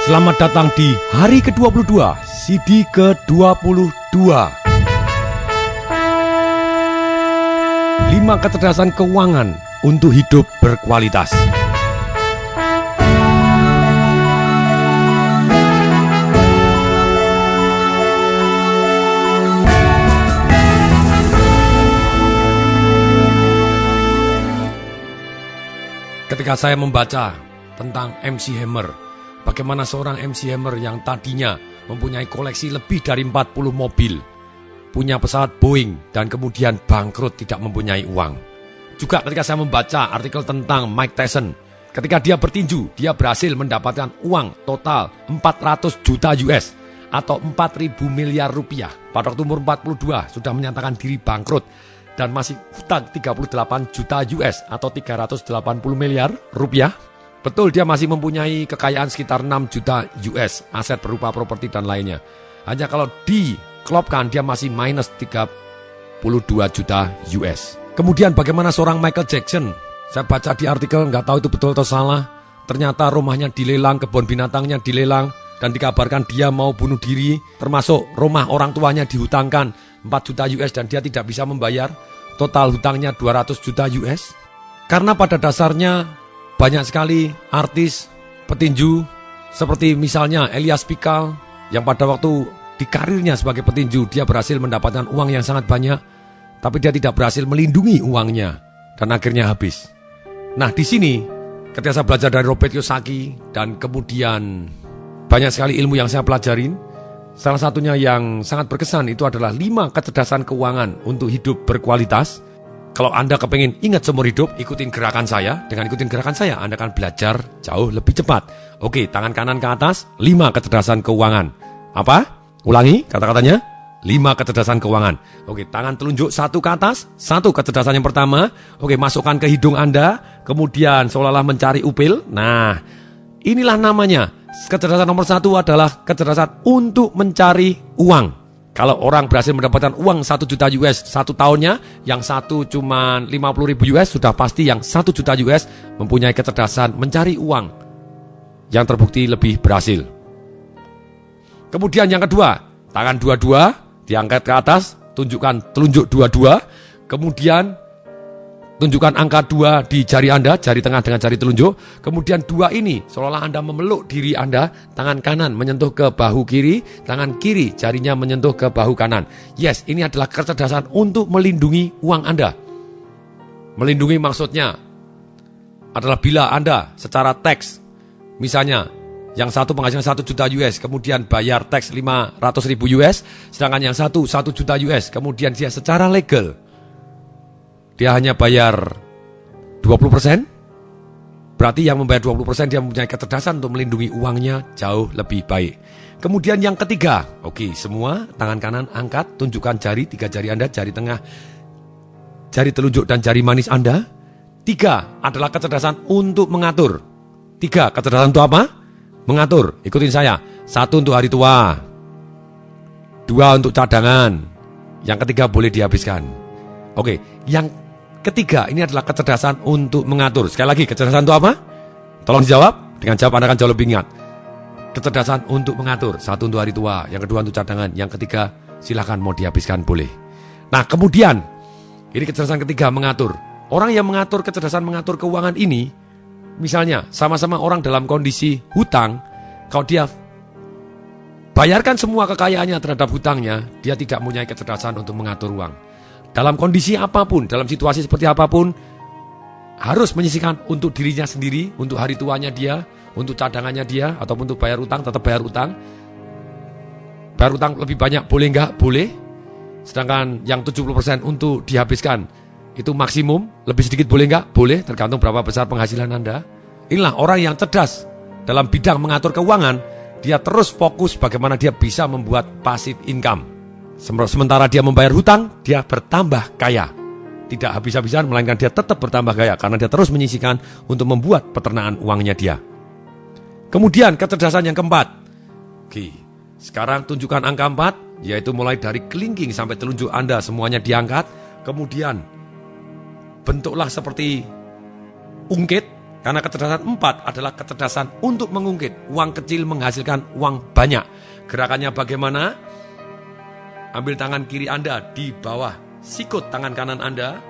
Selamat datang di hari ke-22, CD ke-22. 5 kecerdasan keuangan untuk hidup berkualitas. Ketika saya membaca tentang MC Hammer, bagaimana seorang MC Hammer yang tadinya mempunyai koleksi lebih dari 40 mobil, punya pesawat Boeing, dan kemudian bangkrut tidak mempunyai uang. Juga ketika saya membaca artikel tentang Mike Tyson, ketika dia bertinju, dia berhasil mendapatkan uang total 400 juta US atau 4.000 miliar rupiah. Pada waktu umur 42 sudah menyatakan diri bangkrut dan masih hutang 38 juta US atau 380 miliar rupiah. Betul, dia masih mempunyai kekayaan sekitar 6 juta US, aset berupa properti dan lainnya. Hanya kalau dikelopkan dia masih minus 32 juta US. Kemudian bagaimana seorang Michael Jackson? Saya baca di artikel, nggak tahu itu betul atau salah. Ternyata rumahnya dilelang, kebun binatangnya dilelang, dan dikabarkan dia mau bunuh diri. Termasuk rumah orang tuanya dihutangkan 4 juta US dan dia tidak bisa membayar. Total hutangnya 200 juta US. Karena pada dasarnya banyak sekali artis, petinju, seperti misalnya Elias Pikal, yang pada waktu di karirnya sebagai petinju, dia berhasil mendapatkan uang yang sangat banyak, tapi dia tidak berhasil melindungi uangnya, dan akhirnya habis. Nah di sini, ketika saya belajar dari Robert Kiyosaki, dan kemudian banyak sekali ilmu yang saya pelajarin, salah satunya yang sangat berkesan itu adalah 5 kecerdasan keuangan untuk hidup berkualitas. Kalau Anda kepengen ingat seumur hidup, ikutin gerakan saya. Dengan ikutin gerakan saya, Anda akan belajar jauh lebih cepat. Oke, tangan kanan ke atas, 5 kecerdasan keuangan. Apa? Ulangi kata-katanya. 5 kecerdasan keuangan. Oke, tangan telunjuk 1 ke atas, 1 kecerdasan yang pertama. Oke, masukkan ke hidung Anda, kemudian seolah-olah mencari upil. Nah, inilah namanya. Kecerdasan nomor 1 adalah kecerdasan untuk mencari uang. Kalau orang berhasil mendapatkan uang 1 juta US 1 tahunnya, yang satu cuma 50 ribu US, sudah pasti yang 1 juta US mempunyai kecerdasan mencari uang yang terbukti lebih berhasil. Kemudian yang kedua, tangan dua-dua diangkat ke atas, tunjukkan telunjuk dua-dua, kemudian tunjukkan angka 2 di jari Anda, jari tengah dengan jari telunjuk. Kemudian 2 ini seolah-olah Anda memeluk diri Anda, tangan kanan menyentuh ke bahu kiri, tangan kiri jarinya menyentuh ke bahu kanan. Yes, ini adalah kecerdasan untuk melindungi uang Anda. Melindungi maksudnya adalah bila Anda secara teks, misalnya yang satu penghasilan 1 juta US, kemudian bayar teks 500 ribu US, sedangkan yang satu 1 juta US, kemudian dia secara legal dia hanya bayar 20%, berarti yang membayar 20% dia mempunyai kecerdasan untuk melindungi uangnya jauh lebih baik. Kemudian yang ketiga, oke, semua tangan kanan angkat, tunjukkan jari, 3 jari Anda, jari tengah, jari telunjuk dan jari manis Anda. 3 adalah kecerdasan untuk mengatur. 3 kecerdasan untuk apa? Mengatur. Ikutin saya. 1 untuk hari tua, 2 untuk cadangan, yang ketiga boleh dihabiskan. Oke, yang ketiga ini adalah kecerdasan untuk mengatur. Sekali lagi, kecerdasan untuk apa? Tolong dijawab. Dengan jawab Anda akan jauh lebih ingat. Kecerdasan untuk mengatur. 1 untuk hari tua, yang kedua untuk cadangan, yang ketiga silahkan mau dihabiskan boleh. Nah kemudian, ini kecerdasan ketiga, mengatur. Orang yang mengatur kecerdasan mengatur keuangan ini, misalnya sama-sama orang dalam kondisi hutang, kalau dia bayarkan semua kekayaannya terhadap hutangnya, dia tidak mempunyai kecerdasan untuk mengatur uang. Dalam kondisi apapun, dalam situasi seperti apapun, harus menyisihkan untuk dirinya sendiri, untuk hari tuanya dia, untuk cadangannya dia, ataupun untuk bayar utang, tetap bayar utang. Bayar utang lebih banyak boleh enggak? Boleh. Sedangkan yang 70% untuk dihabiskan, itu maksimum. Lebih sedikit boleh enggak? Boleh, tergantung berapa besar penghasilan Anda. Inilah orang yang cerdas dalam bidang mengatur keuangan. Dia terus fokus bagaimana dia bisa membuat passive income. Sementara dia membayar hutang, dia bertambah kaya. Tidak habis-habisan, melainkan dia tetap bertambah kaya karena dia terus menyisihkan untuk membuat peternakan uangnya dia. Kemudian kecerdasan yang keempat. Oke, sekarang tunjukkan angka 4, yaitu mulai dari kelingking sampai telunjuk Anda semuanya diangkat. Kemudian bentuklah seperti ungkit, Karena kecerdasan 4 adalah kecerdasan untuk mengungkit. Uang kecil menghasilkan uang banyak. Gerakannya bagaimana? Ambil tangan kiri Anda di bawah sikut tangan kanan Anda.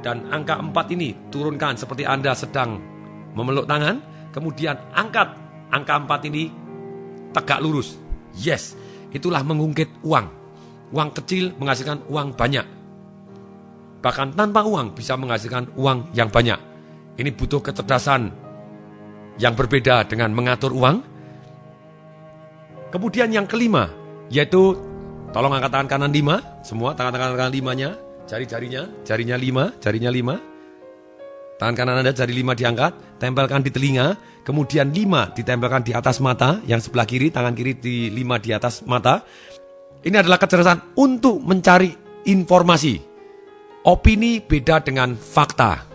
Dan angka 4 ini turunkan seperti Anda sedang memeluk tangan. Kemudian angkat angka 4 ini tegak lurus. Yes, itulah mengungkit uang. Uang kecil menghasilkan uang banyak. Bahkan tanpa uang bisa menghasilkan uang yang banyak. Ini butuh kecerdasan yang berbeda dengan mengatur uang. Kemudian yang kelima, yaitu tolong angkat tangan kanan 5, semua tangan kanan 5-nya, jarinya 5, jarinya 5. Tangan kanan Anda jari 5 diangkat, tempelkan di telinga, kemudian 5 ditempelkan di atas mata, yang sebelah kiri, tangan kiri di 5 di atas mata. Ini adalah kecerdasan untuk mencari informasi. Opini beda dengan fakta.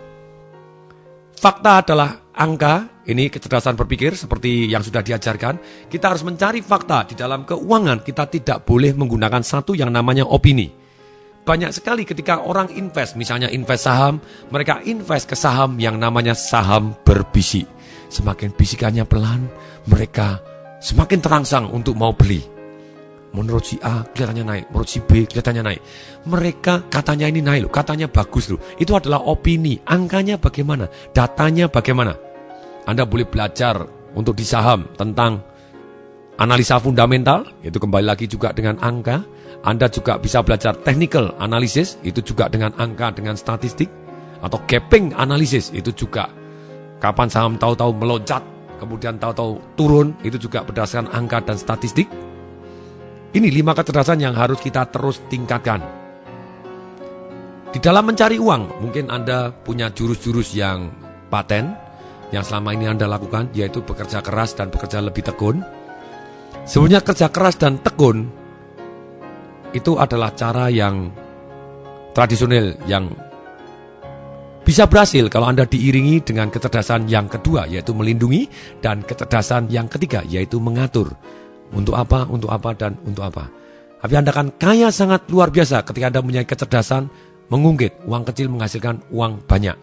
Fakta adalah angka, ini kecerdasan berpikir seperti yang sudah diajarkan. Kita harus mencari fakta di dalam keuangan, kita tidak boleh menggunakan satu yang namanya opini. Banyak sekali ketika orang invest, misalnya invest saham, mereka invest ke saham yang namanya saham berbisik. Semakin bisikannya pelan, mereka semakin terangsang untuk mau beli. Menurut si A kelihatannya naik, menurut si B kelihatannya naik. Mereka katanya ini naik loh, katanya bagus loh. Itu adalah opini, angkanya bagaimana, datanya bagaimana. Anda boleh belajar untuk di saham tentang analisa fundamental, itu kembali lagi juga dengan angka. Anda juga bisa belajar technical analysis, itu juga dengan angka, dengan statistik. Atau gapping analysis, itu juga kapan saham tahu-tahu meloncat, kemudian tahu-tahu turun, itu juga berdasarkan angka dan statistik. Ini 5 kecerdasan yang harus kita terus tingkatkan. Di dalam mencari uang, mungkin Anda punya jurus-jurus yang paten, yang selama ini Anda lakukan, yaitu bekerja keras dan bekerja lebih tekun. Sebenarnya kerja keras dan tekun, itu adalah cara yang tradisional, yang bisa berhasil kalau Anda diiringi dengan kecerdasan yang kedua, yaitu melindungi, dan kecerdasan yang ketiga, yaitu mengatur. Untuk apa, dan untuk apa. Tapi Anda akan kaya sangat luar biasa ketika Anda mempunyai kecerdasan mengungkit. Uang kecil menghasilkan uang banyak.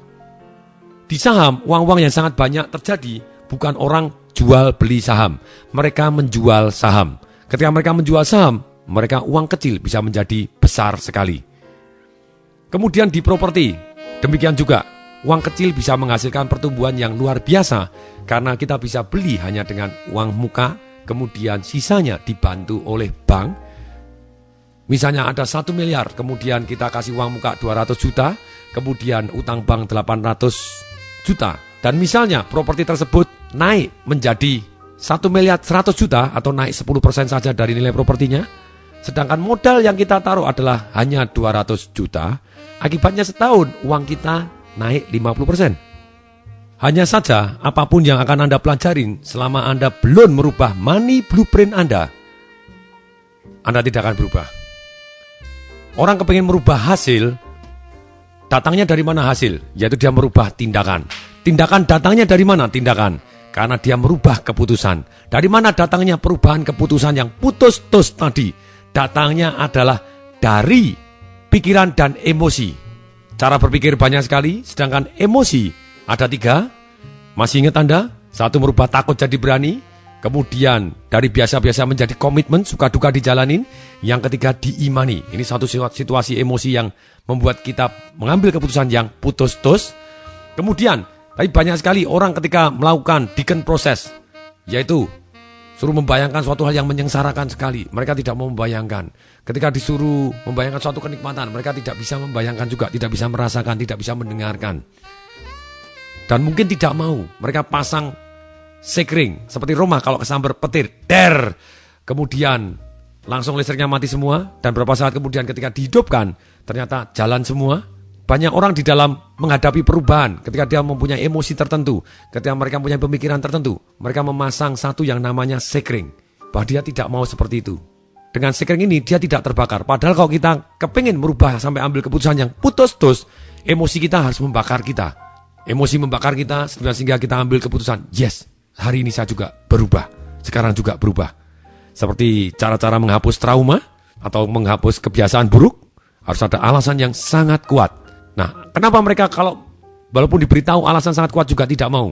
Di saham, uang-uang yang sangat banyak terjadi bukan orang jual beli saham. Mereka menjual saham. Ketika mereka menjual saham, mereka uang kecil bisa menjadi besar sekali. Kemudian di properti, demikian juga. Uang kecil bisa menghasilkan pertumbuhan yang luar biasa karena kita bisa beli hanya dengan uang muka. Kemudian sisanya dibantu oleh bank. Misalnya ada 1 miliar, kemudian kita kasih uang muka 200 juta, kemudian utang bank 800 juta. Dan misalnya properti tersebut naik menjadi 1 miliar 100 juta atau naik 10% saja dari nilai propertinya. Sedangkan modal yang kita taruh adalah hanya 200 juta. Akibatnya setahun uang kita naik 50%. Hanya saja, apapun yang akan Anda pelajarin, selama Anda belum merubah money blueprint Anda tidak akan berubah. Orang kepingin merubah hasil, datangnya dari mana hasil? Yaitu dia merubah tindakan. Tindakan datangnya dari mana tindakan? Karena dia merubah keputusan. Dari mana datangnya perubahan keputusan yang putus-tus tadi? Datangnya adalah dari pikiran dan emosi. Cara berpikir banyak sekali, sedangkan emosi ada 3, masih ingat Anda? 1 merubah takut jadi berani. Kemudian dari biasa-biasa menjadi komitmen, suka duka dijalanin. Yang ketiga diimani. Ini satu situasi emosi yang membuat kita mengambil keputusan yang putus-tus. Kemudian, tapi banyak sekali orang ketika melakukan deacon proses, yaitu suruh membayangkan suatu hal yang menyengsarakan sekali. Mereka tidak mau membayangkan. Ketika disuruh membayangkan suatu kenikmatan, mereka tidak bisa membayangkan juga, tidak bisa merasakan, tidak bisa mendengarkan. Dan mungkin tidak mau, mereka pasang sekring, seperti rumah kalau kesambar petir, der. Kemudian langsung listriknya mati semua, dan beberapa saat kemudian ketika dihidupkan, ternyata jalan semua. Banyak orang di dalam menghadapi perubahan, ketika dia mempunyai emosi tertentu, ketika mereka mempunyai pemikiran tertentu, mereka memasang satu yang namanya sekring, bahwa dia tidak mau seperti itu. Dengan sekring ini dia tidak terbakar, padahal kalau kita kepingin merubah sampai ambil keputusan yang putus-tus, emosi kita harus membakar kita. Emosi membakar kita sehingga kita ambil keputusan, yes, hari ini saya juga berubah, sekarang juga berubah. Seperti cara-cara menghapus trauma atau menghapus kebiasaan buruk, harus ada alasan yang sangat kuat. Nah, kenapa mereka kalau Walaupun diberitahu alasan sangat kuat juga tidak mau.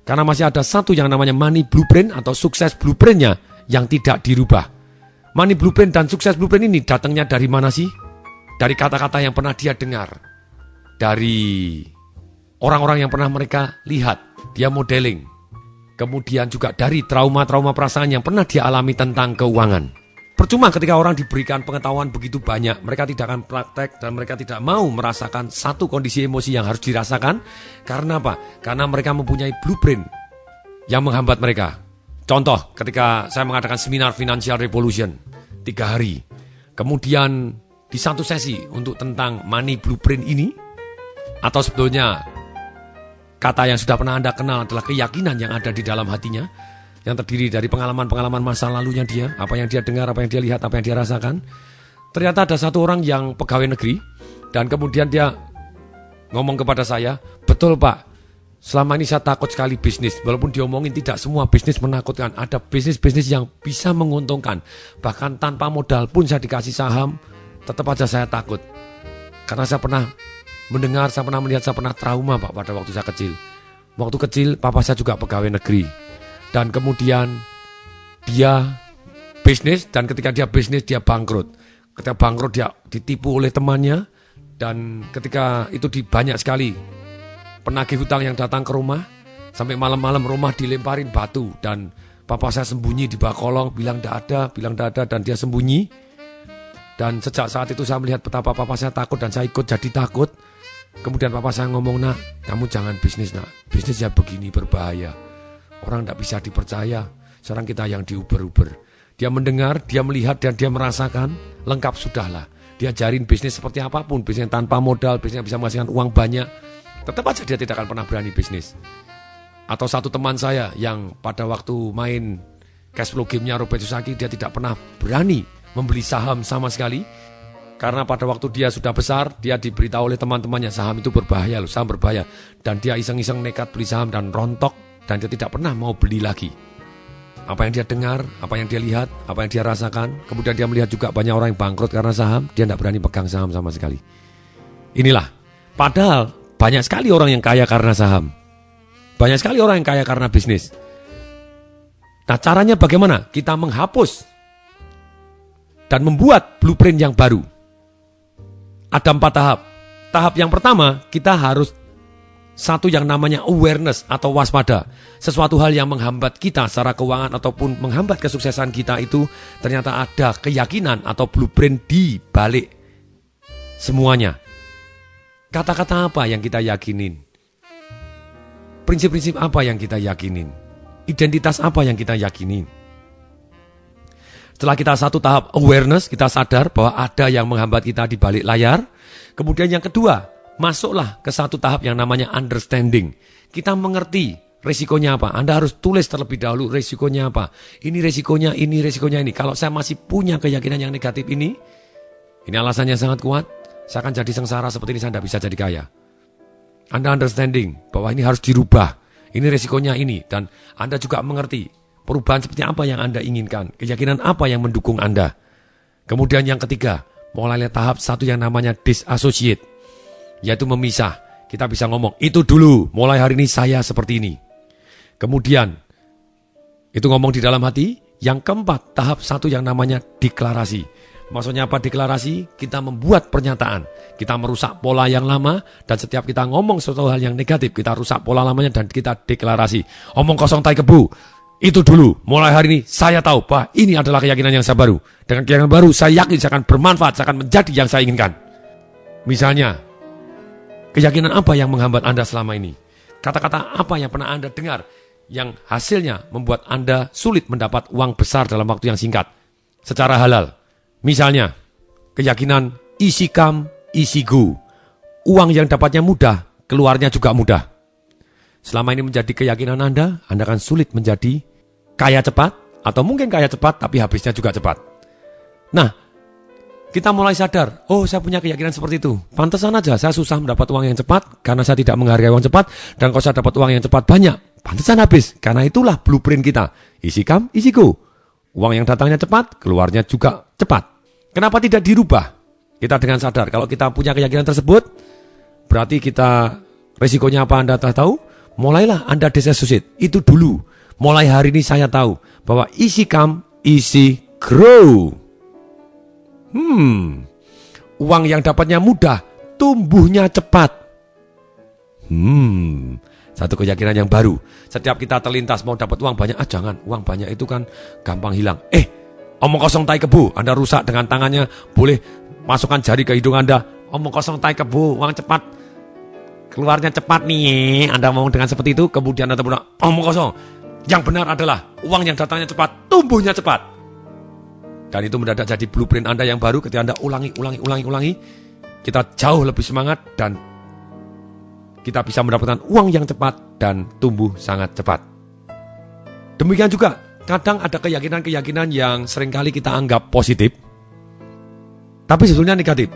Karena masih ada satu yang namanya money blueprint atau sukses blueprintnya yang tidak dirubah. Money blueprint dan sukses blueprint ini datangnya dari mana sih? Dari kata-kata yang pernah dia dengar. Dari orang-orang yang pernah mereka lihat. Dia modeling. Kemudian juga dari trauma-trauma perasaan yang pernah dia alami tentang keuangan. Percuma ketika orang diberikan pengetahuan begitu banyak, mereka tidak akan praktek dan mereka tidak mau merasakan satu kondisi emosi yang harus dirasakan. Karena apa? Karena mereka mempunyai blueprint yang menghambat mereka. Contoh, ketika saya mengadakan seminar Financial Revolution 3 hari. Kemudian di satu sesi untuk tentang money blueprint ini, atau sebetulnya kata yang sudah pernah Anda kenal adalah keyakinan yang ada di dalam hatinya, yang terdiri dari pengalaman-pengalaman masa lalunya dia, apa yang dia dengar, apa yang dia lihat, apa yang dia rasakan. Ternyata ada satu orang yang pegawai negeri, dan kemudian dia ngomong kepada saya, betul Pak, selama ini saya takut sekali bisnis. Walaupun diomongin tidak semua bisnis menakutkan, ada bisnis-bisnis yang bisa menguntungkan. Bahkan tanpa modal pun saya dikasih saham, tetap aja saya takut. Karena saya pernah mendengar, saya pernah melihat, saya pernah trauma Pak pada waktu saya kecil. Waktu kecil, papa saya juga pegawai negeri. Dan kemudian dia bisnis, dan ketika dia bisnis dia bangkrut. Ketika bangkrut dia ditipu oleh temannya, dan ketika itu banyak sekali penagih hutang yang datang ke rumah, sampai malam-malam rumah dilemparin batu, dan papa saya sembunyi di bawah kolong, bilang tidak ada, dan dia sembunyi. Dan sejak saat itu saya melihat betapa papa saya takut, dan saya ikut jadi takut. Kemudian papa saya ngomong, nak, kamu jangan bisnis nak, bisnis ya begini berbahaya. Orang tidak bisa dipercaya. Sekarang kita yang diuber-uber. Dia mendengar, dia melihat, dan dia merasakan. Lengkap sudahlah. Dia ajarin bisnis seperti apapun. Bisnis tanpa modal, bisnis yang bisa menghasilkan uang banyak. Tetap aja dia tidak akan pernah berani bisnis. Atau satu teman saya yang pada waktu main cash flow game-nya Robert Kiyosaki, dia tidak pernah berani membeli saham sama sekali. Karena pada waktu dia sudah besar, dia diberitahu oleh teman-temannya, saham itu berbahaya loh, saham berbahaya. Dan dia iseng-iseng nekat beli saham dan rontok. Dan dia tidak pernah mau beli lagi. Apa yang dia dengar, apa yang dia lihat, apa yang dia rasakan. Kemudian dia melihat juga banyak orang yang bangkrut karena saham. Dia tidak berani pegang saham sama sekali. Inilah. Padahal banyak sekali orang yang kaya karena saham. Banyak sekali orang yang kaya karena bisnis. Nah, caranya bagaimana? Kita menghapus dan membuat blueprint yang baru. Ada 4 tahap. Tahap yang pertama, kita harus satu yang namanya awareness atau waspada. Sesuatu hal yang menghambat kita secara keuangan ataupun menghambat kesuksesan kita itu ternyata ada keyakinan atau blueprint di balik semuanya. Kata-kata apa yang kita yakinin? Prinsip-prinsip apa yang kita yakinin? Identitas apa yang kita yakinin? Setelah kita satu tahap awareness, kita sadar bahwa ada yang menghambat kita di balik layar. Kemudian yang kedua, masuklah ke satu tahap yang namanya understanding. Kita mengerti resikonya apa. Anda harus tulis terlebih dahulu resikonya apa. Ini resikonya, ini resikonya ini. Kalau saya masih punya keyakinan yang negatif ini alasannya sangat kuat, saya akan jadi sengsara seperti ini, saya tidak bisa jadi kaya. Anda understanding bahwa ini harus dirubah. Ini resikonya ini. Dan Anda juga mengerti perubahan seperti apa yang Anda inginkan. Keyakinan apa yang mendukung Anda. Kemudian yang ketiga, mulai tahap satu yang namanya disassociate. Yaitu memisah. Kita bisa ngomong, itu dulu, mulai hari ini saya seperti ini. Kemudian, itu ngomong di dalam hati. Yang keempat, tahap satu yang namanya deklarasi. Maksudnya apa deklarasi? Kita membuat pernyataan. Kita merusak pola yang lama, dan setiap kita ngomong sesuatu hal yang negatif, kita rusak pola lamanya dan kita deklarasi. Omong kosong tai kebu. Itu dulu, mulai hari ini saya tahu bahwa ini adalah keyakinan yang saya baru. Dengan keyakinan baru, saya yakin saya akan bermanfaat, saya akan menjadi yang saya inginkan. Misalnya, keyakinan apa yang menghambat Anda selama ini? Kata-kata apa yang pernah Anda dengar yang hasilnya membuat Anda sulit mendapat uang besar dalam waktu yang singkat secara halal? Misalnya, keyakinan easy come, easy go. Uang yang dapatnya mudah, keluarnya juga mudah. Selama ini menjadi keyakinan Anda akan sulit menjadi kaya cepat, atau mungkin kaya cepat tapi habisnya juga cepat. Nah, kita mulai sadar, oh saya punya keyakinan seperti itu. Pantesan aja saya susah mendapat uang yang cepat karena saya tidak menghargai uang cepat. Dan kalau saya dapat uang yang cepat banyak, pantesan habis. Karena itulah blueprint kita. Easy come, easy go. Uang yang datangnya cepat, keluarnya juga cepat. Kenapa tidak dirubah? Kita dengan sadar, kalau kita punya keyakinan tersebut, berarti kita Resikonya apa Anda tahu? Mulailah Anda disassociate. Itu dulu. Mulai hari ini saya tahu bahwa easy come, easy grow. Uang yang dapatnya mudah, tumbuhnya cepat. Satu keyakinan yang baru. Setiap kita terlintas mau dapat uang banyak, jangan. Uang banyak itu kan gampang hilang. Omong kosong tai kebo. Anda rusak dengan tangannya, boleh masukkan jari ke hidung Anda. Omong kosong tai kebo, uang cepat. Keluarnya cepat nih. Anda ngomong dengan seperti itu, kemudian Anda bilang, omong kosong. Yang benar adalah uang yang datangnya cepat, tumbuhnya cepat. Dan itu mendadak jadi blueprint Anda yang baru. Ketika Anda ulangi, kita jauh lebih semangat dan kita bisa mendapatkan uang yang cepat dan tumbuh sangat cepat. Demikian juga, kadang ada keyakinan-keyakinan yang seringkali kita anggap positif, tapi sebetulnya negatif.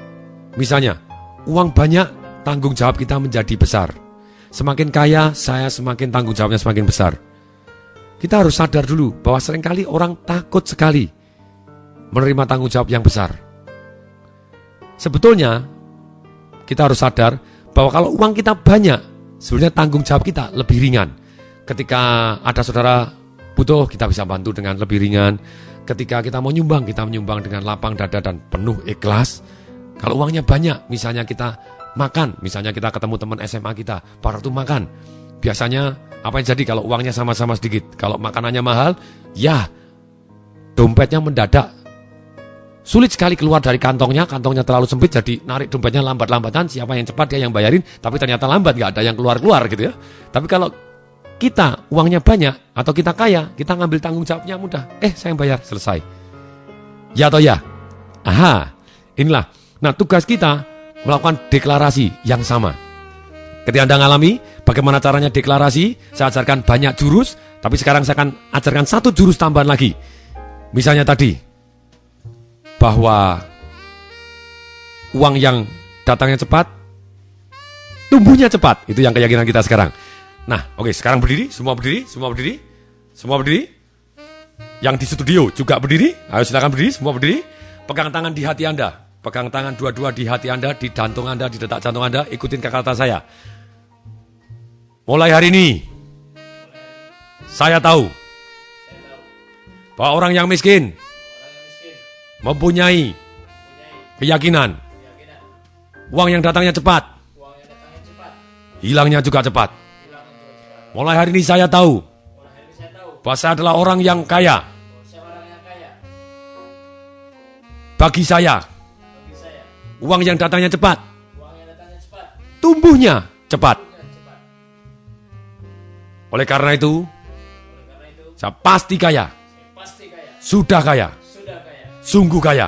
Misalnya, uang banyak, tanggung jawab kita menjadi besar. Semakin kaya, saya semakin tanggung jawabnya semakin besar. Kita harus sadar dulu bahwa seringkali orang takut sekali menerima tanggung jawab yang besar. Sebetulnya, kita harus sadar bahwa kalau uang kita banyak, sebenarnya tanggung jawab kita lebih ringan. Ketika ada saudara butuh, kita bisa bantu dengan lebih ringan. Ketika kita mau nyumbang, kita menyumbang dengan lapang dada dan penuh ikhlas. Kalau uangnya banyak, misalnya kita makan, misalnya kita ketemu teman SMA kita, pada waktu makan, biasanya apa yang jadi kalau uangnya sama-sama sedikit? Kalau makanannya mahal, ya dompetnya mendadak sulit sekali keluar dari kantongnya terlalu sempit, jadi narik dompetnya lambat-lambatan, siapa yang cepat dia yang bayarin, tapi ternyata lambat, gak ada yang keluar-keluar gitu ya. Tapi kalau kita uangnya banyak, atau kita kaya, kita ngambil tanggung jawabnya mudah, saya yang bayar, selesai. Ya atau ya? Inilah. Nah, tugas kita melakukan deklarasi yang sama. Ketika Anda ngalami, bagaimana caranya deklarasi, saya ajarkan banyak jurus, tapi sekarang saya akan ajarkan satu jurus tambahan lagi. Misalnya tadi, bahwa uang yang datangnya cepat, tumbuhnya cepat. Itu yang keyakinan kita sekarang. Nah, oke, sekarang berdiri, semua berdiri. Yang di studio juga berdiri. Ayo silakan berdiri, semua berdiri. Pegang tangan di hati Anda. Pegang tangan dua-dua di hati Anda, di jantung Anda, di detak jantung Anda. Ikutin kata saya. Mulai hari ini, saya tahu bahwa orang yang miskin mempunyai keyakinan uang yang datangnya cepat, hilangnya juga cepat. Mulai hari ini saya tahu bahwa saya adalah orang yang kaya. Bagi saya, uang yang datangnya cepat, tumbuhnya cepat. Oleh karena itu, saya pasti kaya. Sudah kaya. Sungguh kaya.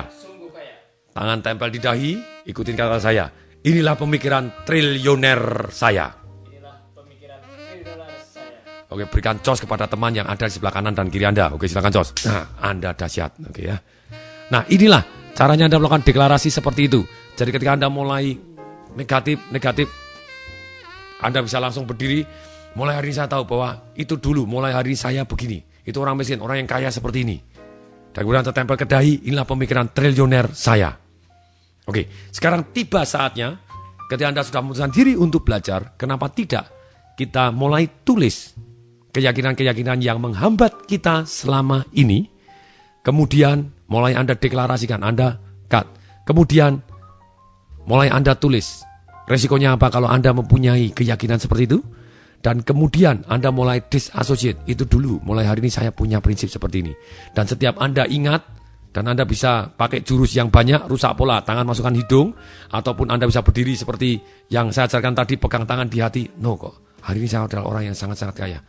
Tangan tempel di dahi, ikutin kata saya. Inilah pemikiran triliuner saya. Oke, berikan cos kepada teman yang ada di sebelah kanan dan kiri Anda. Oke, silakan cos. Nah, Anda dahsyat. Oke ya. Nah, inilah caranya Anda melakukan deklarasi seperti itu. Jadi ketika Anda mulai negatif, Anda bisa langsung berdiri. Mulai hari ini saya tahu bahwa itu dulu, mulai hari ini saya begini. Itu orang miskin, orang yang kaya seperti ini. Dan kemudian tertempel ke dahi, inilah pemikiran triliuner saya. Oke, sekarang tiba saatnya, ketika Anda sudah memutuskan diri untuk belajar, kenapa tidak kita mulai tulis keyakinan-keyakinan yang menghambat kita selama ini, kemudian mulai Anda deklarasikan, Anda cut. Kemudian mulai Anda tulis, resikonya apa kalau Anda mempunyai keyakinan seperti itu, dan kemudian Anda mulai disassociate. Itu dulu, mulai hari ini saya punya prinsip seperti ini. Dan setiap Anda ingat, dan Anda bisa pakai jurus yang banyak, rusak pola, tangan masukkan hidung, ataupun Anda bisa berdiri seperti yang saya ajarkan tadi, pegang tangan di hati. No kok, hari ini saya adalah orang yang sangat-sangat kaya.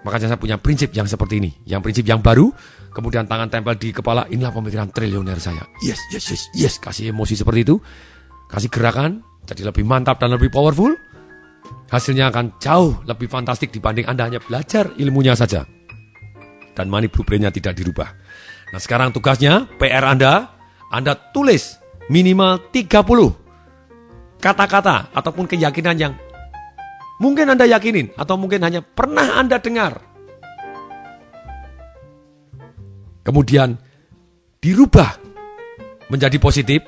Makanya saya punya prinsip yang seperti ini. Yang prinsip yang baru, kemudian tangan tempel di kepala, inilah pemikiran triliuner saya. Yes. Kasih emosi seperti itu, kasih gerakan, jadi lebih mantap dan lebih powerful. Hasilnya akan jauh lebih fantastik dibanding Anda hanya belajar ilmunya saja. Dan money blueprint-nya tidak dirubah. Nah, sekarang tugasnya, PR Anda tulis minimal 30 kata-kata ataupun keyakinan yang mungkin Anda yakinin atau mungkin hanya pernah Anda dengar. Kemudian dirubah menjadi positif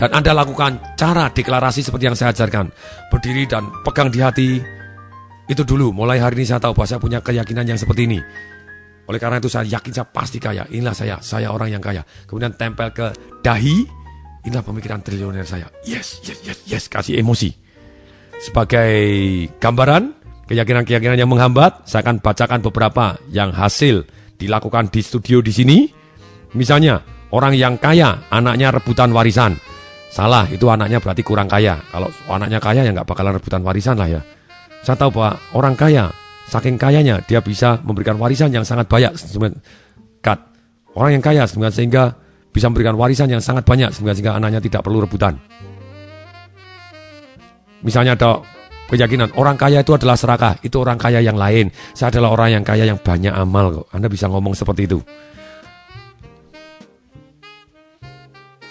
Dan Anda lakukan cara deklarasi seperti yang saya ajarkan. Berdiri dan pegang di hati. Itu dulu, mulai hari ini saya tahu bahwa saya punya keyakinan yang seperti ini. Oleh karena itu saya yakin saya pasti kaya. Inilah saya orang yang kaya. Kemudian tempel ke dahi. Inilah pemikiran triliuner saya. Yes, kasih emosi. Sebagai gambaran, keyakinan-keyakinan yang menghambat, saya akan bacakan beberapa yang hasil dilakukan di studio di sini. Misalnya, orang yang kaya, anaknya rebutan warisan. Salah, itu anaknya berarti kurang kaya. Kalau anaknya kaya ya nggak bakalan rebutan warisan lah ya. Saya tahu bahwa orang kaya, saking kayanya dia bisa memberikan warisan yang sangat banyak. Orang yang kaya sehingga bisa memberikan warisan yang sangat banyak sehingga anaknya tidak perlu rebutan. Misalnya ada keyakinan orang kaya itu adalah serakah, itu orang kaya yang lain. Saya adalah orang yang kaya yang banyak amal kok. Anda bisa ngomong seperti itu.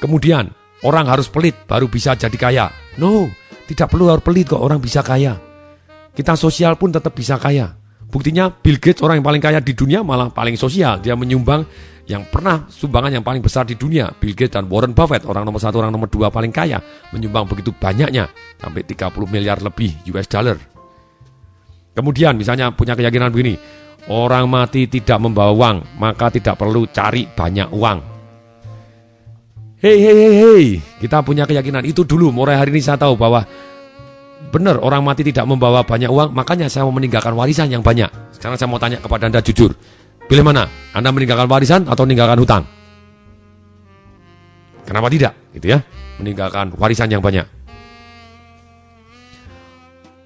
Kemudian orang harus pelit baru bisa jadi kaya. No, tidak perlu harus pelit kok, orang bisa kaya. Kita sosial pun tetap bisa kaya. Buktinya Bill Gates, orang yang paling kaya di dunia, malah paling sosial. Dia menyumbang yang pernah sumbangan yang paling besar di dunia. Bill Gates dan Warren Buffett, orang nomor 1, orang nomor 2 paling kaya, menyumbang begitu banyaknya, sampai 30 miliar lebih US dollar. Kemudian misalnya punya keyakinan begini, orang mati tidak membawa uang, maka tidak perlu cari banyak uang. Hei, kita punya keyakinan itu dulu. Mulai hari ini saya tahu bahwa benar orang mati tidak membawa banyak uang, makanya saya mau meninggalkan warisan yang banyak. Sekarang saya mau tanya kepada Anda jujur, pilih mana? Anda meninggalkan warisan atau meninggalkan hutang? Kenapa tidak? Gitu ya, meninggalkan warisan yang banyak.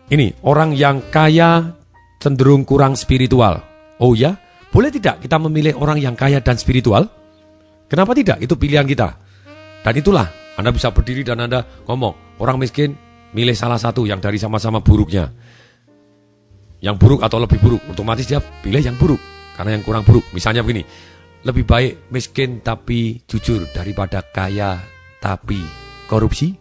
Ini orang yang kaya cenderung kurang spiritual. Oh ya, boleh tidak kita memilih orang yang kaya dan spiritual? Kenapa tidak? Itu pilihan kita. Dan itulah, Anda bisa berdiri dan Anda ngomong, orang miskin milih salah satu yang dari sama-sama buruknya. Yang buruk atau lebih buruk, otomatis dia pilih yang buruk. Karena yang kurang buruk, misalnya begini, lebih baik miskin tapi jujur daripada kaya tapi korupsi.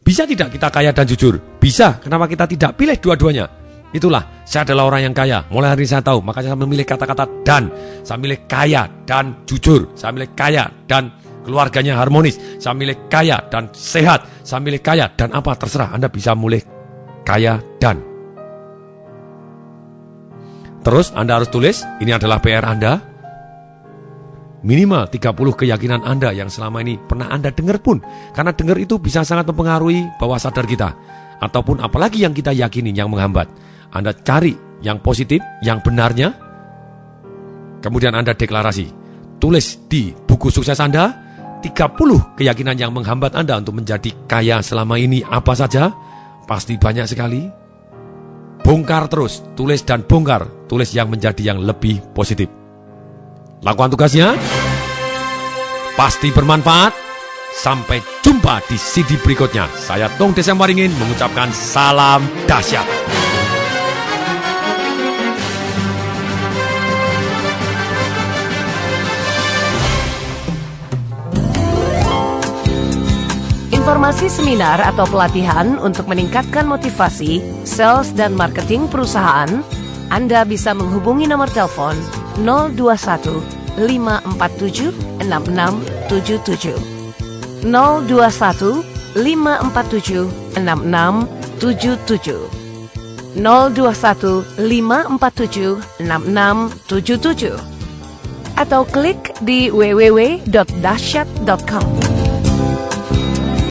Bisa tidak kita kaya dan jujur? Bisa, kenapa kita tidak pilih dua-duanya? Itulah, saya adalah orang yang kaya. Mulai hari ini saya tahu, makanya saya memilih kata-kata dan. Saya milih kaya dan jujur. Saya milih kaya dan keluarganya harmonis. Saya milih kaya dan sehat. Saya milih kaya dan apa, terserah. Anda bisa milih kaya dan. Terus Anda harus tulis, ini adalah PR Anda. Minimal 30 keyakinan Anda yang selama ini pernah Anda dengar pun. Karena dengar itu bisa sangat mempengaruhi bawah sadar kita. Ataupun apalagi yang kita yakini yang menghambat. Anda cari yang positif, yang benarnya. Kemudian Anda deklarasi. Tulis di buku sukses Anda 30 keyakinan yang menghambat Anda untuk menjadi kaya selama ini apa saja. Pasti banyak sekali. Bongkar terus, tulis dan bongkar. Tulis yang menjadi yang lebih positif. Lakukan tugasnya. Pasti bermanfaat. Sampai jumpa di CD berikutnya. Saya Tung Desem Waringin mengucapkan salam dahsyat. Informasi seminar atau pelatihan untuk meningkatkan motivasi, sales dan marketing perusahaan, Anda bisa menghubungi nomor telepon 021 547 6677. 021 547 6677. 021 547 6677. Atau klik di www.dahsyat.com.